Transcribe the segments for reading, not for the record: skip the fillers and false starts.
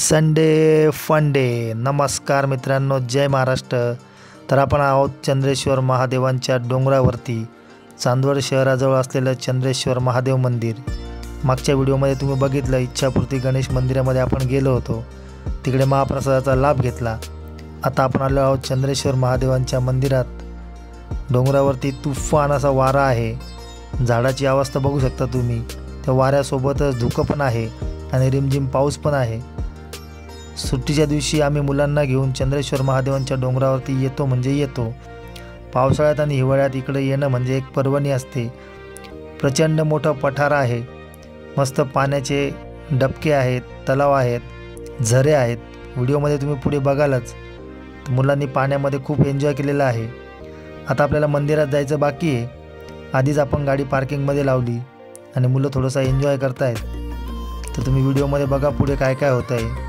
Sunday fun day. नमस्कार मित्रांनो, जय महाराष्ट्र। तर आपण आहोत चंद्रेश्वर महादेवांच्या डोंगरावरती, चांदवड शहराजवळ असलेलं चंद्रेश्वर महादेव मंदिर। मागच्या व्हिडिओमध्ये तुम्ही बघितलं, इच्छापूर्ती गणेश मंदिरामध्ये आपण गेलो होतो, तिकडे महाप्रसादाचा लाभ घेतला। आता आपण आलो आहोत चंद्रेश्वर महादेवांच्या मंदिरात। डोंगरावरती तुफान असा वारा आहे, झाडाची अवस्था बघू शकता तुम्ही। त्या वाऱ्यासोबतच धुकं पण आहे आणि रिमझिम पाऊस पण आहे। सुट्टीच्या दिवशी आम्ही मुलांना घेऊन चंद्रेश्वर महादेवांच्या डोंगरावरती येतो म्हणजे येतो। पावसाळ्यात आणि हिवाळ्यात इकडे येणं म्हणजे एक पर्वणी असते। प्रचंड मोठं पठार आहे, मस्त पाण्याचे डबके आहेत, तलाव आहेत, झरे आहेत। व्हिडिओमध्ये तुम्ही पुढे बघालच, मुलांनी पाण्यामध्ये खूप एन्जॉय केलेला आहे। आता आपल्याला मंदिरात जायचं बाकी आहे। आधीच आपण गाडी पार्किंगमध्ये लावली आणि मुलं थोडंसं एन्जॉय करतायत। तर तुम्ही व्हिडिओमध्ये बघा पुढे काय काय होतं आहे।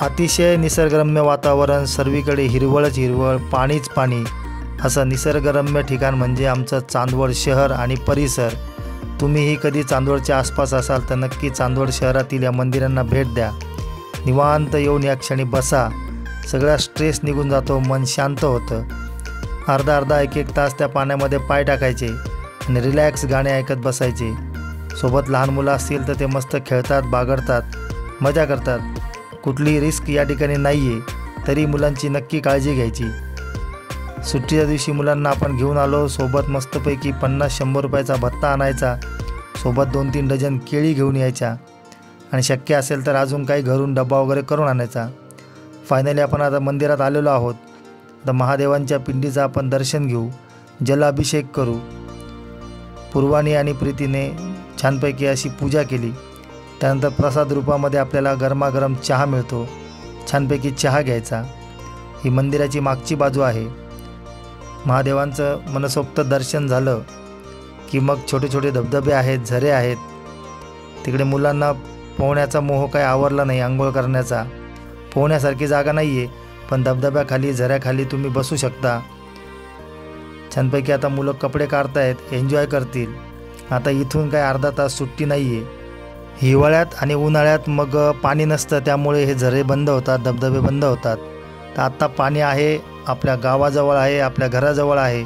अतिशय निसर्गरम्य वातावरण, सर्वीकडे हिरवळच हिरवळ, पाणीच पाणी, असं निसर्गरम्य ठिकाण म्हणजे आमचं चांदवड शहर आणि परिसर। तुम्हीही कधी चांदवडच्या आसपास असाल तर नक्की चांदवड शहरातील या मंदिरांना भेट द्या। निवांत येऊन या क्षणी बसा, सगळा स्ट्रेस निघून जातो, मन शांत होतं। अर्धा अर्धा एक तास त्या पाण्यामध्ये पाय टाकायचे आणि रिलॅक्स गाणे ऐकत बसायचे। सोबत लहान मुलं असतील तर ते मस्त खेळतात, बागडतात, मजा करतात। कुठली रिस्क या ठिकाणी नाही आहे, तरी मुलांची नक्की काळजी घ्यायची। सुट्टीच्या दिवशी मुलांना आपण घेऊन आलो, सोबत मस्तपैकी 50-100 रुपयाचा भत्ता आणायचा, सोबत 2-3 डझन केळी घेऊन यायच्या आणि शक्य असेल तर अजून काही घरून डब्बा वगैरे करून आणायचा। फायनली आपण आता मंदिरात आलेलो आहोत। तर महादेवांच्या पिंडीचं आपण दर्शन घेऊ, जलाभिषेक करू। पूर्वानी आणि प्रीतीने छानपैकी अशी पूजा केली। त्यानंतर प्रसाद रूपामध्ये आपल्याला गरमागरम चहा मिळतो, छानपैकी चहा घ्यायचा। ही मंदिराची मागची बाजू आहे। महादेवांचं मनसोक्त दर्शन झालं की मग छोटे छोटे धबधबे आहेत, झरे आहेत। तिकडे मुलांना पोहण्याचा मोह काही आवरला नाही, आंघोळ करण्याचा। पोहण्यासारखी जागा नाही आहे, पण धबधब्याखाली, झऱ्याखाली तुम्ही बसू शकता छानपैकी। आता मुलं कपडे काढतायत, एन्जॉय करतील। आता इथून काय अर्धा तास सुट्टी नाही आहे। हिवाळ्यात आणि उन्हाळ्यात मग पाणी नसतं, त्यामुळे हे झरे बंद होतात, धबधबे बंद होतात। तर आत्ता पाणी आहे, आपल्या गावाजवळ आहे, आपल्या घराजवळ आहे।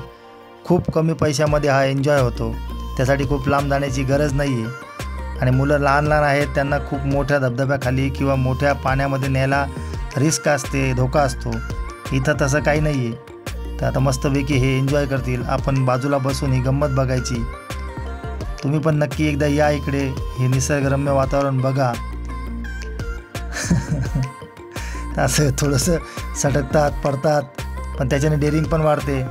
खूप कमी पैशामध्ये हा एन्जॉय होतो, त्यासाठी खूप लांब जाण्याची गरज नाही आहे। आणि मुलं लहान लहान आहेत, त्यांना खूप मोठ्या धबधब्याखाली किंवा मोठ्या पाण्यामध्ये न्यायला रिस्क असते, धोका असतो। इथं तसं काही नाही आहे। तर आता मस्तपैकी हे एन्जॉय करतील, आपण बाजूला बसून ही गंमत बघायची। तुम्ही पण नक्की एकदा या इकडे, हे निसर्गरम्य वातावरण बघा। असं थोडंसं सटकतात, पडतात, पण त्याच्याने डेअरिंग पण वाढते।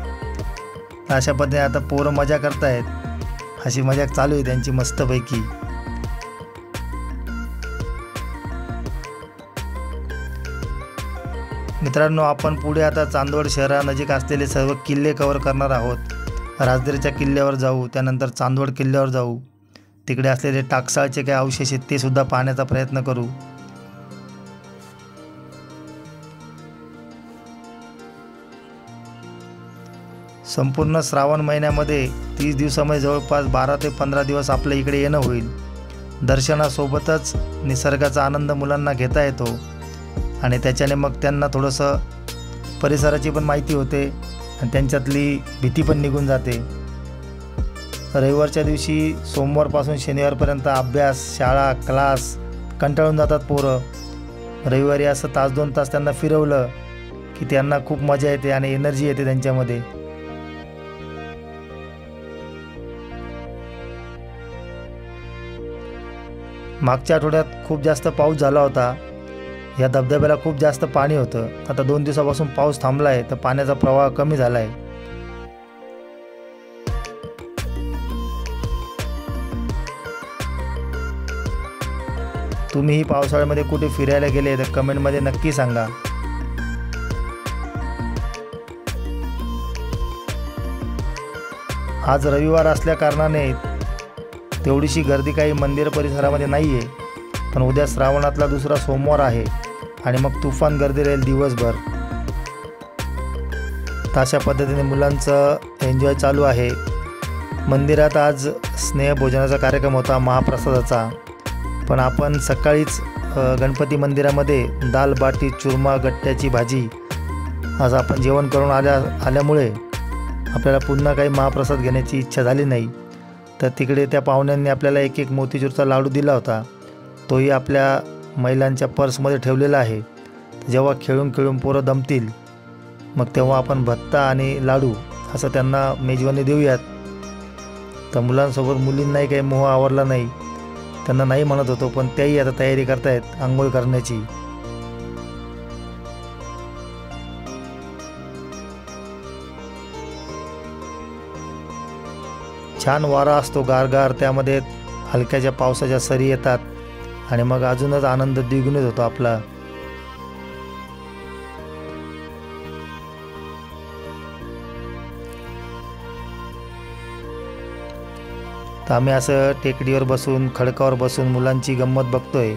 अशा पद्धतीने आता पोरं मजा करतायत, अशी मजा चालू आहे त्यांची मस्तपैकी। मित्रांनो, आपण पुढे आता चांदवड शहरानजीक असलेले सर्व किल्ले कव्हर करणार आहोत। राजगिरच्या किल्ल्यावर जाऊ, त्यानंतर चांदवड किल्ल्यावर जाऊ, तिकडे असलेले टाकसाळचे काही अवशेष आहेत ते सुद्धा पाहण्याचा प्रयत्न करू। संपूर्ण श्रावण महिन्यामध्ये 30 दिवसामध्ये जवळपास 12 ते 15 दिवस आपल्या इकडे येणं होईल। दर्शनासोबतच निसर्गाचा आनंद मुलांना घेता येतो आणि त्याच्याने मग त्यांना थोडंसं परिसराची पण माहिती होते आणि त्यांच्यातली भीती पण निघून जाते। रविवारच्या दिवशी सोमवारपासून शनिवारपर्यंत अभ्यास, शाळा, क्लास कंटाळून जातात पोरं। रविवारी असं 1-2 तास त्यांना फिरवलं की त्यांना खूप मजा येते आणि एनर्जी येते त्यांच्यामध्ये। मागच्या आठवड्यात खूप जास्त पाऊस झाला होता, या धबधब्याला खूप जास्त पाणी होतं। आता 2 दिवसापासून पाऊस थांबला आहे, तर पाण्याचा प्रवाह कमी झाला आहे। तुम्हीही पावसाळ्यामध्ये कुठे फिरायला गेले तर कमेंटमध्ये नक्की सांगा। आज रविवार असल्या कारणाने तेवढीशी गर्दी काही मंदिर परिसरामध्ये नाही आहे, पण उद्या श्रावणातला दुसरा सोमवार आहे आणि मग तुफान गर्दी राहील दिवसभर। तर अशा पद्धतीने मुलांचं एन्जॉय चालू आहे। मंदिरात आज स्नेहभोजनाचा कार्यक्रम होता, महाप्रसादाचा, पण आपण सकाळीच गणपती मंदिरामध्ये दाल बाटी चुरमा गट्ट्याची भाजी आज आपण जेवण करून आल्यामुळे आपल्याला पुन्हा काही महाप्रसाद घेण्याची इच्छा झाली नाही। तर तिकडे त्या पाहुण्यांनी आपल्याला एक मोतीचूरचा लाडू दिला होता, तोही आपल्या महिलांच्या पर्समध्ये ठेवलेला आहे। जेव्हा खेळून खेळून पोरं दमतील मग तेव्हा आपण भत्ता आणि लाडू असं त्यांना मेजवानी देऊयात। तर मुलांसोबत मुलींनाही काही मोह आवरला नाही, त्यांना नाही म्हणत होतो, पण त्याही आता तयारी करतायत आंघोळ करण्याची। छान वारा असतो गारगार, त्यामध्ये हलक्याच्या पावसाच्या सरी येतात आणि मग अजूनच आनंद द्विगुणित होतो आपला। तर आम्ही असं टेकडीवर बसून खडकावर बसून मुलांची गंमत बघतोय।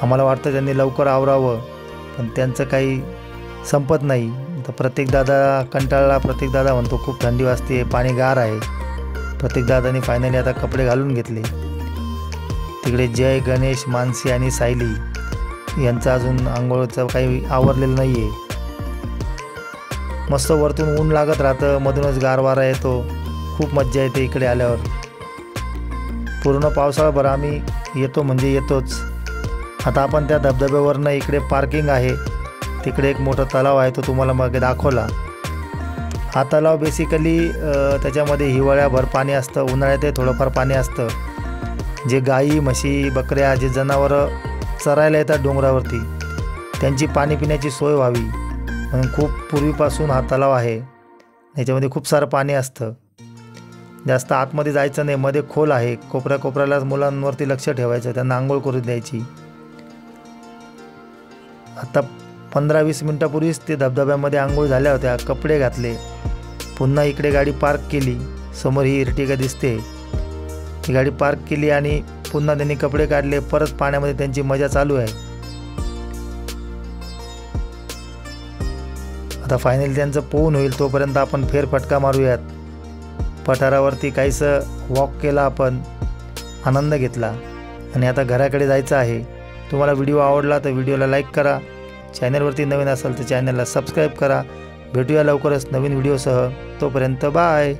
आम्हाला वाटतं त्यांनी लवकर आवरावं, पण त्यांचं काही संपत नाही। तर प्रत्येक दादा कंटाळला, प्रत्येक दादा म्हणतो खूप थंडी वाजते, पाणी गार आहे। प्रत्येक दादांनी फायनली आता कपडे घालून घेतले। तिकडे जय, गणेश, मानसी आणि सायली यांचं अजून आंघोळचं काही आवरलेलं नाही आहे। मस्त वरतून ऊन लागत राहतं, मधूनच गारवारा येतो, खूप मज्जा येते इकडे आल्यावर। पूर्ण पावसाळाभर आम्ही येतो म्हणजे येतोच। आता आपण त्या धबधब्यावरनं इकडे पार्किंग आहे, तिकडे एक मोठा तलाव आहे, तो तुम्हाला मग दाखवला। हा तलाव बेसिकली त्याच्यामध्ये हिवाळ्याभर पाणी असतं, उन्हाळ्यातही थोडंफार पाणी असतं। जे गाई म्हशी बकऱ्या जे जनावरं चरायला येतात डोंगरावरती त्यांची पाणी पिण्याची सोय व्हावी म्हणून खूप पूर्वीपासून हा तलाव आहे। याच्यामध्ये खूप सारं पाणी असतं, जास्त आतमध्ये जायचं नाही, मध्ये खोल आहे। कोपऱ्याला मुलांवरती लक्ष ठेवायचं, त्यांना आंघोळ करून द्यायची। आता 15-20 मिनटापूर्वीच ते धबधब्यामध्ये आंघोळ झाल्या होत्या, कपडे घातले, पुन्हा इकडे गाडी पार्क केली। समोर ही इर्टिगा दिसते, ती गाडी पार्क केली आणि पुन्हा त्यांनी कपडे काढले, परत पाण्यामध्ये त्यांची मजा चालू आहे। आता फायनली त्यांचं पोहून होईल तोपर्यंत आपण फेरफटका मारूयात। पठारावरती काहीसं वॉक केला, आपण आनंद घेतला आणि आता घराकडे जायचं आहे। तुम्हाला व्हिडिओ आवडला तर व्हिडिओला लाईक करा, चॅनलवरती नवीन असाल तर चॅनलला सबस्क्राईब करा। भेटूया लवकरच नवीन व्हिडिओसह, तोपर्यंत बाय।